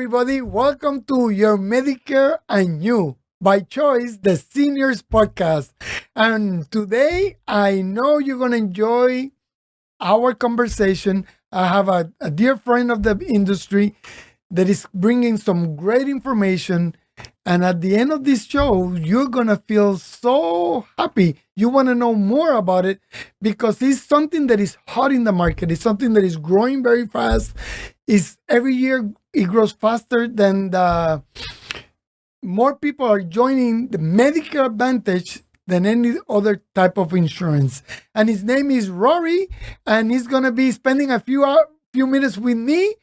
everybody. Welcome to Your Medicare and You, by choice, the Seniors Podcast. And today, I know you're going to enjoy our conversation. I have a dear friend of the industry that is bringing some great information. And at the end of this show, you're going to feel so happy. You want to know more about it because it's something that is hot in the market. It's something that is growing very fast. Every year it grows faster than the more people are joining the Medicare Advantage than any other type of insurance. And his name is Rory, and he's going to be spending a few minutes with me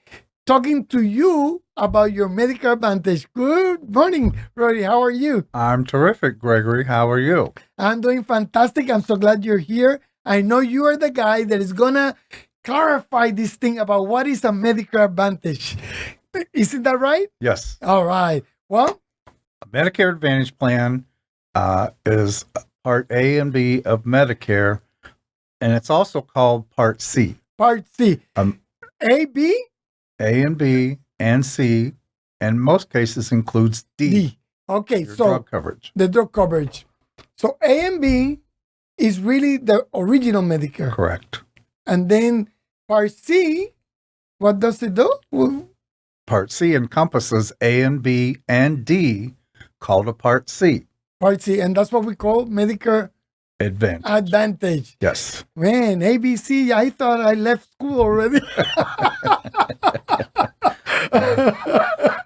talking to you about your Medicare Advantage. Good morning, Rory. How are you? I'm terrific, Gregory. How are you? I'm doing fantastic. I'm so glad you're here. I know you are the guy that is going to clarify this thing about what is a Medicare Advantage. Isn't that right? Yes. All right. Well, A Medicare Advantage plan is Part A and B of Medicare, and it's also called Part C. Part C. A, B? A and B and C, and most cases includes D. D. Okay, Your so drug coverage. the drug coverage. So A and B is really the original Medicare. Correct. And then Part C, what does it do? Well, Part C encompasses A and B and D, called a Part C. Part C, and that's what we call Medicare Advantage. Yes. Man, ABC, I thought I left school already.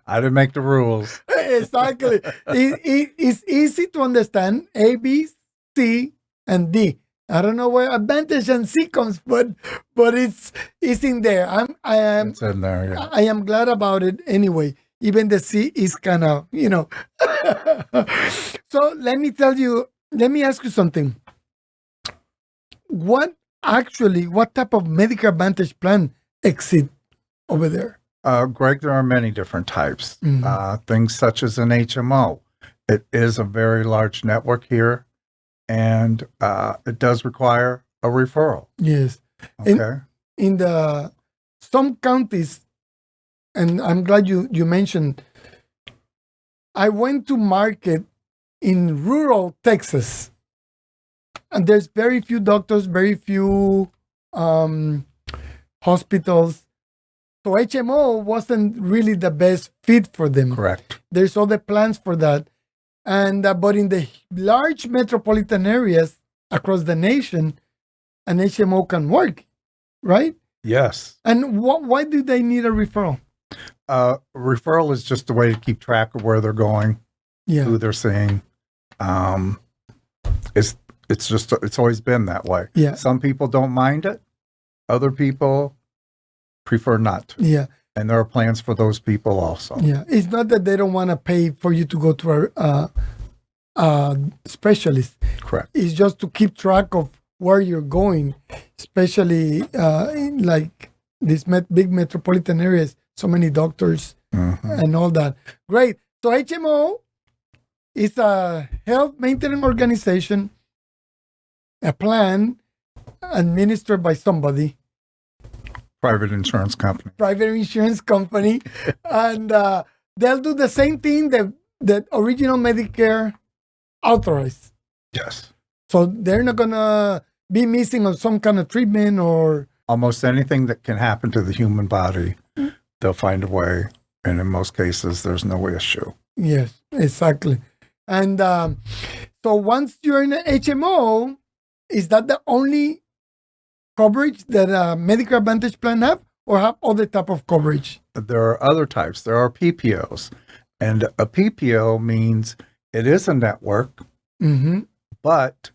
I didn't make the rules. Exactly. It's easy to understand. A, B, C, and D. I don't know where Advantage and C comes, but it's in there. It's in there, yeah. I am glad about it anyway. Even the C is kind of, So let me ask you something. What type of Medicare Advantage plan exists over there? Greg, there are many different types. Mhm. Things such as an HMO. It is a very large network here, and it does require a referral. Yes. Okay. In some counties, and I'm glad you mentioned, I went to market in rural Texas, and there's very few doctors, very few hospitals. So HMO wasn't really the best fit for them. Correct. There's other plans for that. And but in the large metropolitan areas across the nation, an HMO can work, right? Yes. And why do they need a referral? Referral is just a way to keep track of where they're going, Yeah. who they're seeing. It's always been that way. Yeah. Some people don't mind it. Other people prefer not to. Yeah. And there are plans for those people also. Yeah. It's not that they don't want to pay for you to go to a specialist. Correct. It's just to keep track of where you're going, especially in like these big metropolitan areas, so many doctors and all that. Great. So HMO is a health maintenance organization, a plan administered by somebody, Private insurance company. private insurance company, and they'll do the same thing that original Medicare authorized. Yes. So they're not gonna be missing on some kind of treatment or Almost anything that can happen to the human body, they'll find a way. And in most cases, there's no issue. yes, exactly. And so once you're in an HMO, is that the only coverage that a Medicare Advantage plan have, or have other type of coverage? There are other types. There are PPOs. And a PPO means it is a network, Mm-hmm. but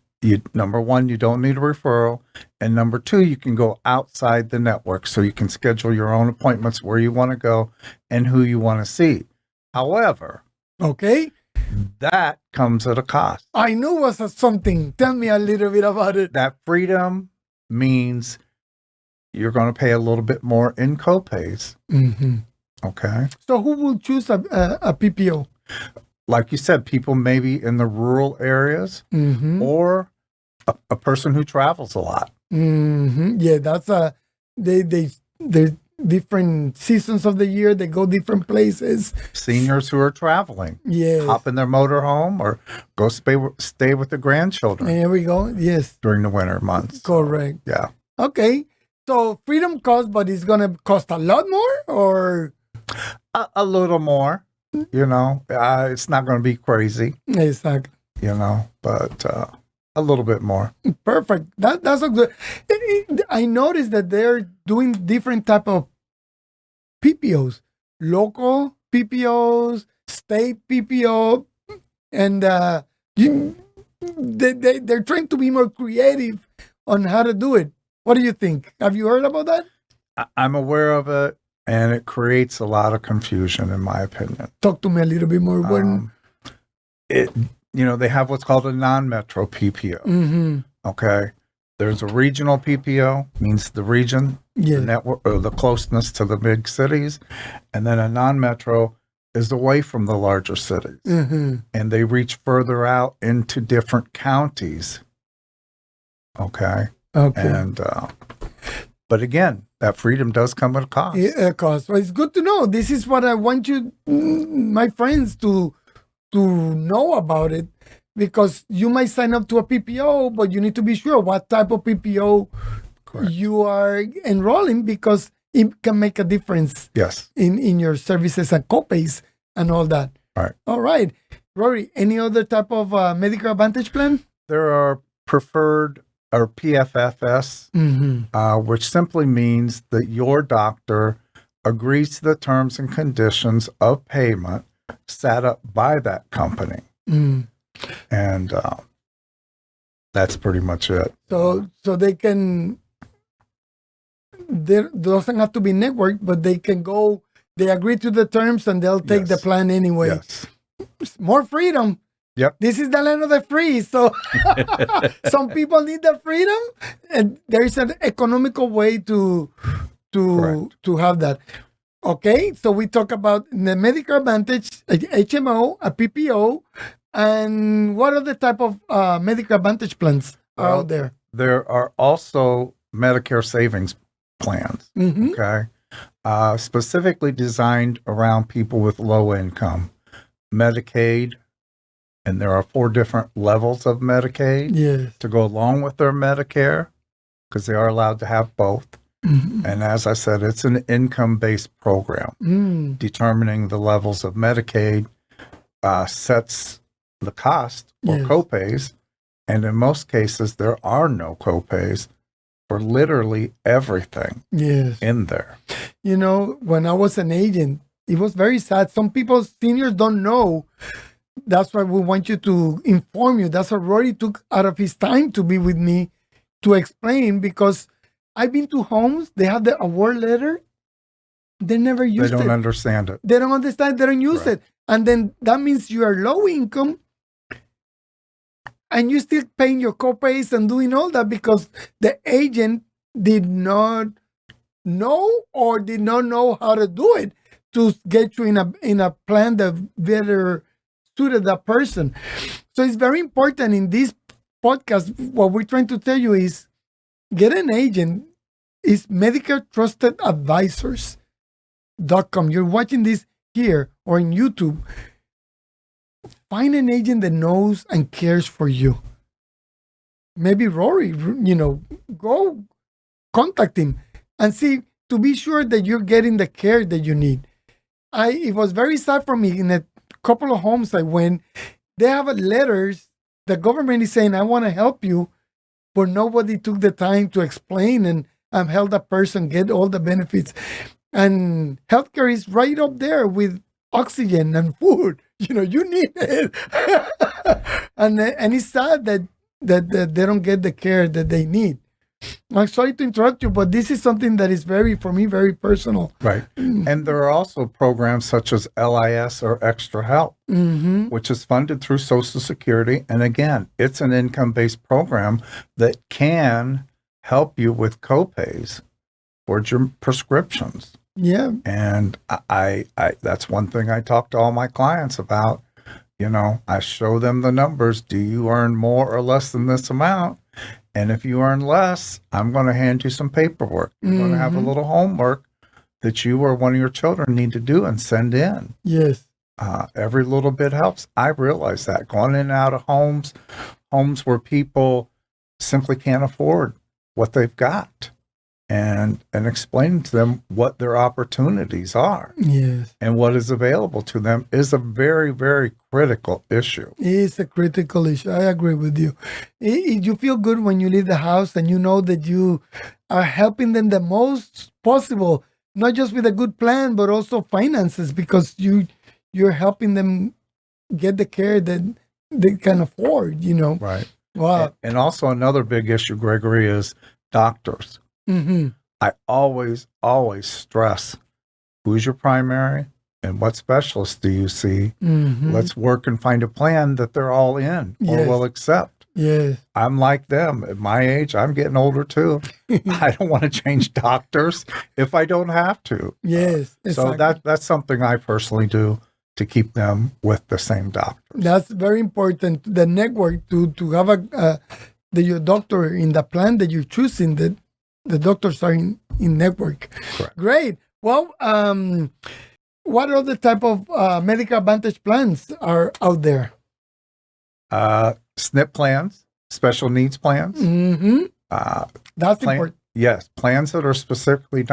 number one, you don't need a referral. And number two, you can go outside the network. So you can schedule your own appointments where you want to go and who you want to see. However, Okay. that comes at a cost. I knew it was something. Tell me a little bit about it. That freedom means you're going to pay a little bit more in copays. Mm-hmm. Okay. So who will choose a PPO? Like you said, people maybe in the rural areas Mm-hmm. or a person who travels a lot. Mm-hmm. Yeah, that's they different seasons of the year. They go different places. Seniors who are traveling, Yes. hop in their motorhome or go stay with the grandchildren There we go. Yes. during the winter months. Correct. Yeah. Okay. So freedom costs, but it's going to cost a lot more, or? A little more, it's not going to be crazy, Exactly. But a little bit more. Perfect. That's a good. I noticed that they're doing different type of PPOs, local PPOs, state PPO, and they're trying to be more creative on how to do it. What do you think? Have you heard about that? I'm aware of it, and it creates a lot of confusion, in my opinion. Talk to me a little bit more. They have what's called a non-metro PPO. Mm-hmm. Okay. There's a regional PPO, means the region, the network, or the closeness to the big cities. And then a non-metro is away from the larger cities. Mm-hmm. And they reach further out into different counties. Okay. And, but again, that freedom does come at a cost. A cost. Well, it's good to know. This is what I want you, my friends, to know about it, because you might sign up to a PPO, but you need to be sure what type of PPO you are enrolling, because it can make a difference. Yes. In your services and copays and all that. All right. Rory, any other type of Medicare Advantage plan? There are preferred or PFFS, which simply means that your doctor agrees to the terms and conditions of payment set up by that company. And that's pretty much it. So they can, there doesn't have to be networked, but they can go, they agree to the terms and they'll take the plan anyway. Yes. More freedom. Yep. This is the land of the free. So some people need the freedom, and there's an economical way to have that. Okay, so we talk about the Medicare Advantage, HMO, a PPO, and what other type of Medicare Advantage plans are out there? There are also Medicare savings plans, okay, specifically designed around people with low income. Medicaid, and there are 4 different levels of Medicaid to go along with their Medicare, because they are allowed to have both. And as I said, it's an income-based program. Determining the levels of Medicaid sets the cost or copays, and in most cases, there are no copays for literally everything in there. When I was an agent, it was very sad. Some people, seniors, don't know. That's why we want you to inform you. That's why Rory took out of his time to be with me to explain, because I've been to homes, they have the award letter, they never use it. They don't understand it. They don't understand, they don't use it. And then that means you are low income and you still paying your copays and doing all that because the agent did not know or did not know how to do it to get you in a plan that better suited that person. So it's very important in this podcast. What we're trying to tell you is get an agent. Is Medicare Trusted Advisors.com. You're watching this here or in YouTube. Find an agent that knows and cares for you. Maybe Rory, go contact him and see to be sure that you're getting the care that you need. It was very sad for me in a couple of homes I went. They have letters. The government is saying, I want to help you, but nobody took the time to explain and help that person get all the benefits. And healthcare is right up there with oxygen and food. You need it. and it's sad that they don't get the care that they need. I'm sorry to interrupt you, but this is something that is for me, very personal. Right. And there are also programs such as LIS or Extra Help, which is funded through Social Security. And again, it's an income-based program that can help you with copays for your prescriptions. Yeah. And I that's one thing I talk to all my clients about. I show them the numbers. Do you earn more or less than this amount? And if you earn less, I'm going to hand you some paperwork. You're going to have a little homework that you or one of your children need to do and send in. Yes. Every little bit helps. I realize that going in and out of homes where people simply can't afford what they've got, and explaining to them what their opportunities are. Yes. And what is available to them is a very, very critical issue. It's a critical issue. I agree with you. You feel good when you leave the house and you know that you are helping them the most possible, not just with a good plan, but also finances, because you're helping them get the care that they can afford, Right. Wow. And also another big issue, Gregory, is doctors. Mm-hmm. I always stress who's your primary and what specialist do you see. Mm-hmm. Let's work and find a plan that they're all in or Yes. will accept. Yes. I'm like them. At my age, I'm getting older too. I don't want to change doctors if I don't have to. Yes. So Exactly. that's something I personally do to keep them with the same doctor. That's very important. The network to have your doctor in the plan that you're choosing. That the doctors are in network. Correct. Great. Well, what other type of Medicare Advantage plans are out there? SNP plans, special needs plans. Mm-hmm. That's Plan- important. Yes, plans that are specifically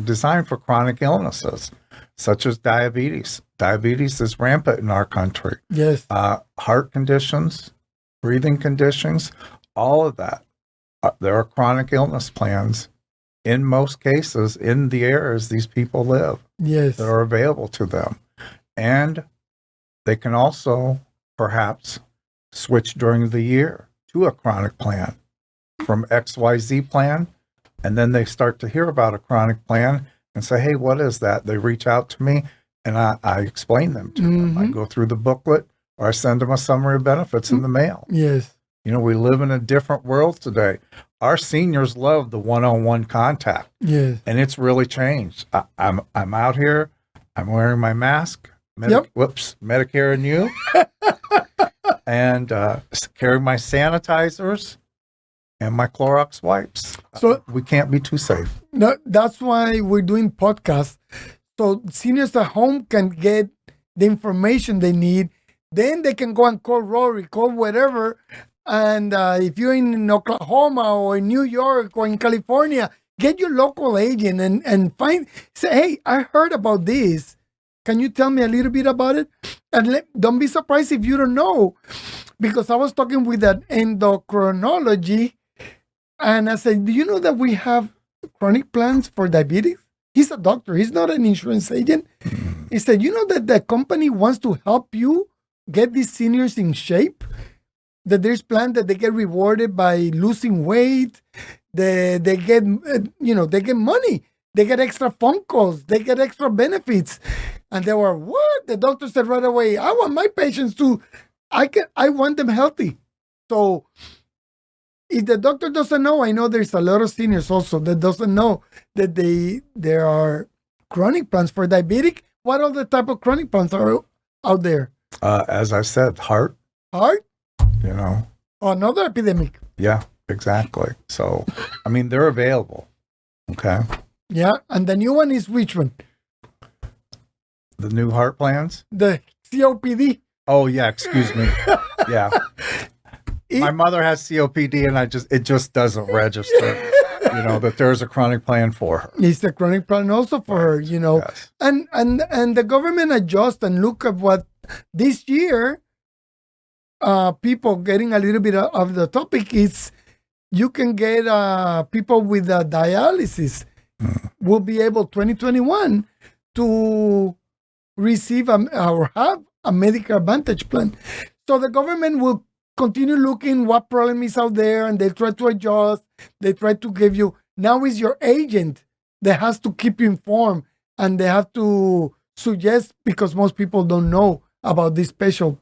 designed for chronic illnesses, such as diabetes. Diabetes is rampant in our country. Yes. Heart conditions, breathing conditions, all of that. There are chronic illness plans in most cases in the areas these people live Yes. that are available to them. And they can also perhaps switch during the year to a chronic plan from XYZ plan. And then they start to hear about a chronic plan and say, hey, what is that? They reach out to me and I explain them to them. I go through the booklet or I send them a summary of benefits in the mail. Yes. We live in a different world today. Our seniors love the one-on-one contact. Yes. And it's really changed. I'm out here. I'm wearing my mask. Medicare and you. And carrying my sanitizers and my Clorox wipes. So we can't be too safe. no, that's why we're doing podcasts. So seniors at home can get the information they need. Then they can go and call Rory, call whatever. And if you're in Oklahoma or in New York or in California, get your local agent and say, hey, I heard about this. Can you tell me a little bit about it? And don't be surprised if you don't know. Because I was talking with an endocrinology and I said, do you know that we have chronic plans for diabetes? He's a doctor. He's not an insurance agent. He said, you know that the company wants to help you get these seniors in shape? That there's plans that they get rewarded by losing weight. They get, they get money. They get extra phone calls. They get extra benefits. And they were, what? The doctor said right away, I want my patients to, I want them healthy. So if the doctor doesn't know, I know there's a lot of seniors also that doesn't know that there are chronic plans for diabetic. What other type of chronic plans are out there? As I said, heart. Heart? Oh, another epidemic. Yeah, exactly. So, they're available. Okay. Yeah. And the new one is which one? The new heart plans? The COPD. Oh, yeah. Excuse me. Yeah. My mother has COPD and it just doesn't register, that there's a chronic plan for her. It's a chronic plan also for her, Yes. And the government adjust and look at what this year, people getting a little bit of the topic is you can get people with dialysis will be able 2021 to receive or have a Medicare Advantage plan. So the government will continue looking what problem is out there and they try to adjust. They try to give you, now is your agent that has to keep you informed and they have to suggest because most people don't know about these special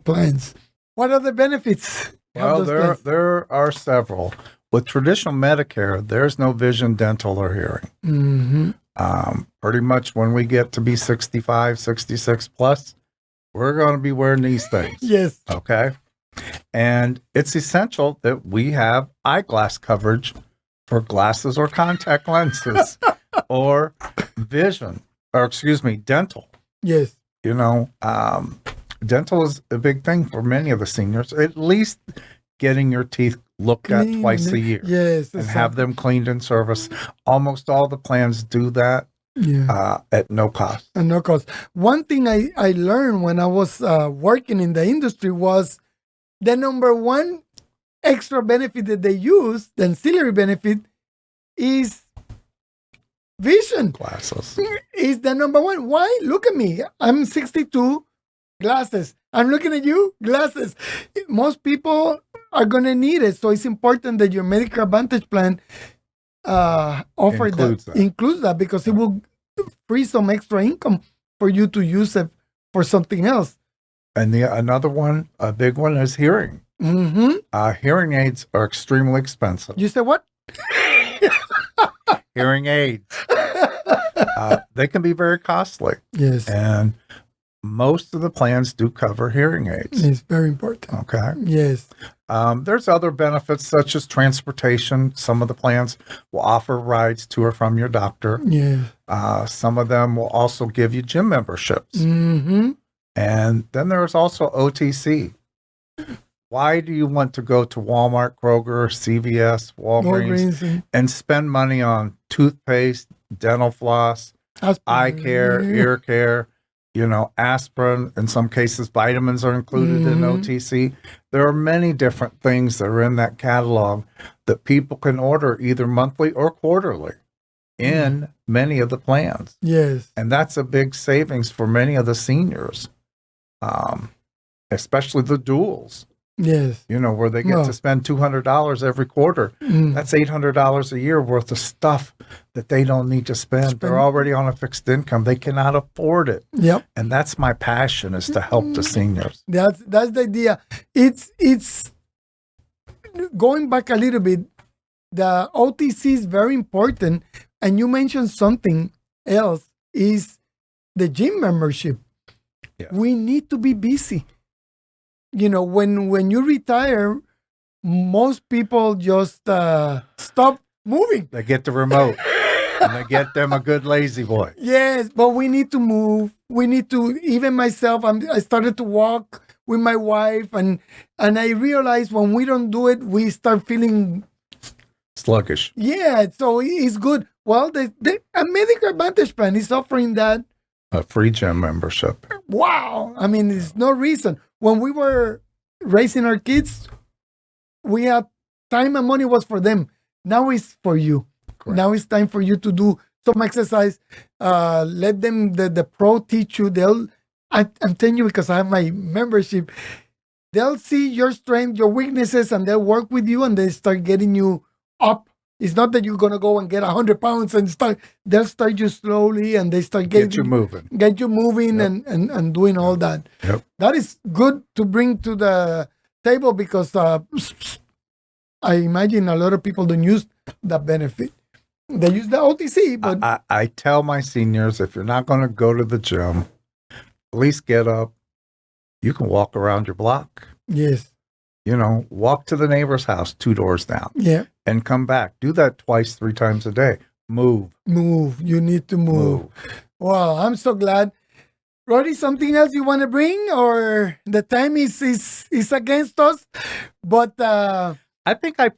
plans. What are the benefits? Well, there are several. With traditional Medicare, there's no vision, dental, or hearing. Mm-hmm. Pretty much when we get to be 65, 66 plus, we're going to be wearing these things. Yes. Okay. And it's essential that we have eyeglass coverage for glasses or contact lenses. or vision, or excuse me, dental. Yes. You know, dental is a big thing for many of the seniors. At least getting your teeth looked at Clean. twice a year Yes. and have them cleaned and serviced. Almost all the plans do that Yeah. at no cost. And no cost. One thing I learned when I was working in the industry was the number one extra benefit that they use, the ancillary benefit, is vision. Glasses. Is the number one. Why? Look at me. I'm 62, glasses. I'm looking at you, glasses. Most people are going to need it. So it's important that your Medicare Advantage plan includes that because it will free some extra income for you to use it for something else. And another one, a big one, is hearing. Mm-hmm. Hearing aids are extremely expensive. You said what? Hearing aids. They can be very costly. Yes. And most of the plans do cover hearing aids. It's very important. Okay. Yes. There's other benefits such as transportation. Some of the plans will offer rides to or from your doctor. Yeah. Some of them will also give you gym memberships. Mm-hmm. And then there's also OTC. Why do you want to go to Walmart, Kroger, CVS, Walgreens and spend money on toothpaste, dental floss, eye care, ear care, aspirin? In some cases, vitamins are included in OTC. There are many different things that are in that catalog that people can order either monthly or quarterly in many of the plans. Yes. And that's a big savings for many of the seniors, especially the duals. Yes. Where they get to spend $200 every quarter. That's $800 a year worth of stuff that they don't need to spend. They're already on a fixed income. They cannot afford it. Yep. And that's my passion, is to help the seniors. That's the idea. It's going back a little bit. The OTC is very important. And you mentioned something else, is the gym membership. Yes. We need to be busy. When you retire, most people just stop moving. They get the remote and they get them a good lazy boy. Yes, but we need to move. We need to, even myself, I started to walk with my wife, and I realized when we don't do it, we start feeling sluggish. Yeah, so it's good. Well, a Medicare Advantage plan is offering that. A free gym membership. Wow. I mean, there's no reason. When we were raising our kids, we had time and money was for them. Now it's for you. Correct. Now it's time for you to do some exercise. Let them, the pro teach you. I'm telling you, because I have my membership, they'll see your strength, your weaknesses, and they'll work with you, and they start getting you up. It's not that you're going to go and get 100 pounds and they'll start you slowly, and they start get you moving yep. and doing all that. Yep. That is good to bring to the table, because I imagine a lot of people don't use that benefit. They use the OTC, but I tell my seniors, if you're not going to go to the gym, at least get up. You can walk around your block. Yes. Walk to the neighbor's house 2 doors down. Yeah. And come back. Do that 2, 3 times a day. Move. You need to move. Wow, I'm so glad. Roddy, something else you want to bring, or the time is against us? But I think I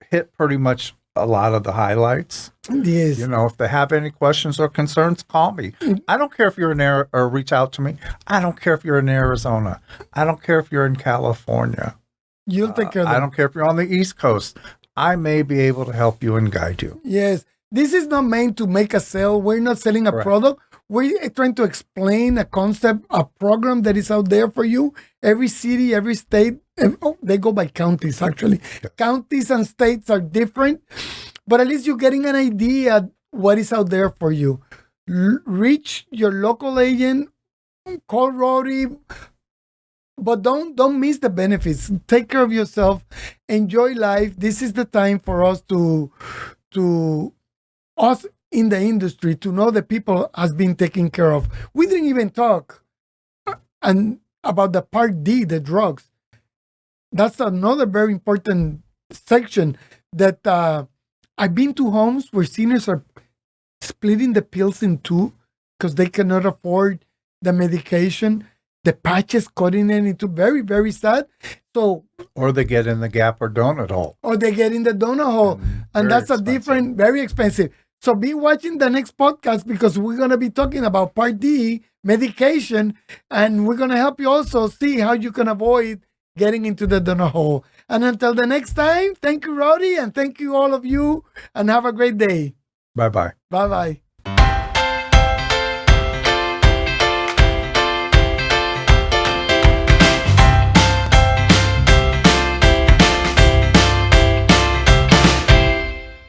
hit pretty much a lot of the highlights. Yes. If they have any questions or concerns, call me. I don't care if you're in or reach out to me. I don't care if you're in Arizona. I don't care if you're in California. You'll take care of that. I don't care if you're on the East Coast. I may be able to help you and guide you. Yes. This is not meant to make a sale. We're not selling a product. We're trying to explain a concept, a program that is out there for you. Every city, every state, they go by counties, actually. Yes. Counties and states are different, but at least you're getting an idea what is out there for you. Reach your local agent, call Roddy, but don't miss the benefits. Take care of yourself. Enjoy life. This is the time for us to us in the industry to know that people has been taken care of. We didn't even talk about the Part D, the drugs. That's another very important section that I've been to homes where seniors are splitting the pills in two because they cannot afford the medication. The patches cutting it into very, very sad. So, Or they get in the gap or donut hole. or they get in the donut hole. And very that's a expensive. different, very expensive. So be watching the next podcast because we're going to be talking about Part D medication, and we're going to help you also see how you can avoid getting into the donut hole. And until the next time, thank you, Rowdy, and thank you all of you, and have a great day. Bye bye. Bye-bye.